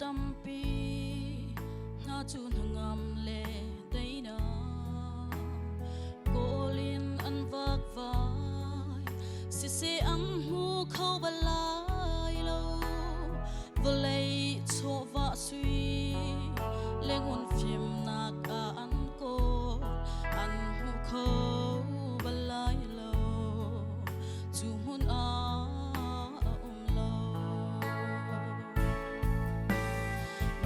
tampi na chun hangam le daina kolin an vak vai si se am hu khau balai lo volei cho va sui lengun phim na ka an ko an hu khau balai lo chu hun a lo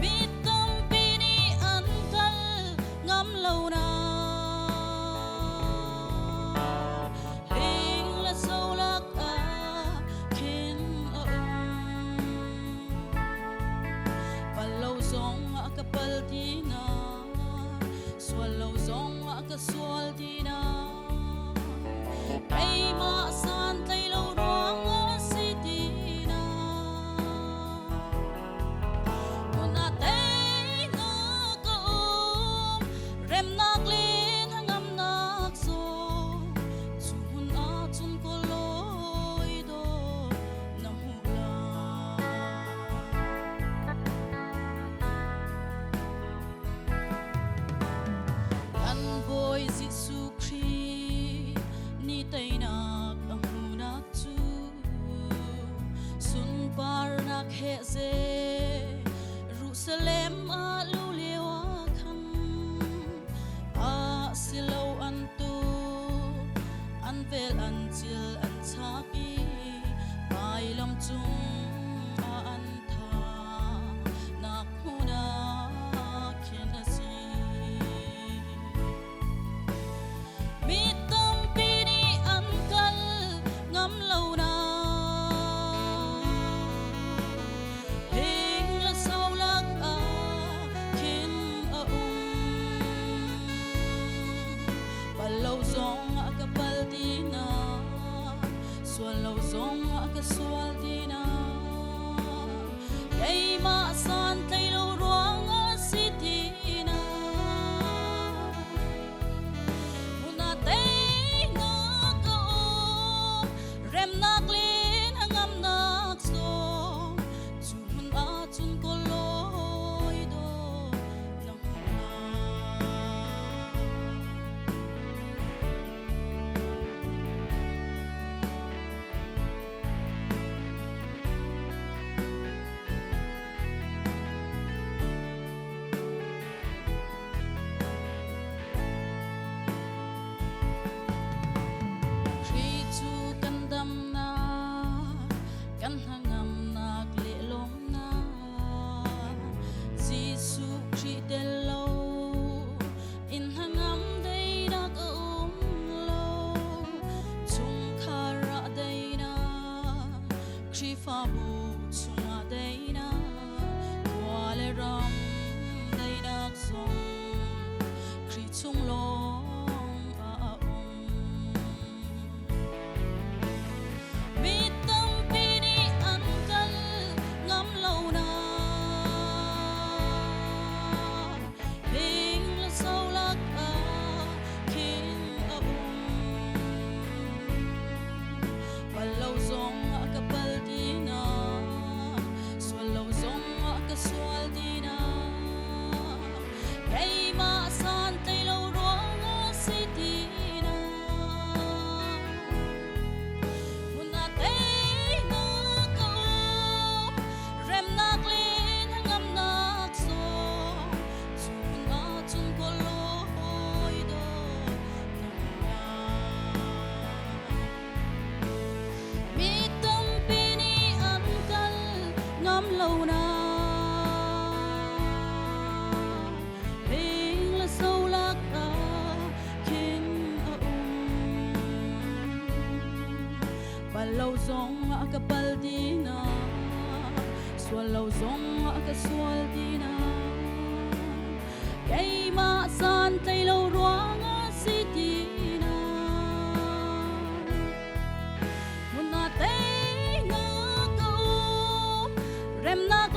mi tampi ni an kal ngam lo na kapal tina swallow zong ka swal tina ay ma san tay lo ruang si tina na tay na ko rem nak lin hangam nak so chun a chun ko loi do na hula boy Jesu Christ ni tay nak ang hunak tu sun par nak he ze Jerusalem a lulewa khan a silaw an tu an vel an chil an chaki pai lam chung a an tha nak huna kapal tina swallow zong ka swal tina kay ma san tay lo ruang si tina una tay na ko rem nak lin hangam nak so chun a chun ko loi do nang kan hangam nak le lom na Jesu Christ lo in hangam dei nak lo chung khara dei na Christ bu chung dei na wale ram dei nak song Christ chung lo swallow zong kapal tina swallow zong ka swal tina kay ma san tay lo ruang si tina una tay na ko rem nak lin hangam nak so chun a chun ko loi do ngam lâu na hình là sâu lạc à khiến và lâu giông kapal tina swallow zong ka swal tina kay ma san tay lâu ruang si tina muốn na tay rem nak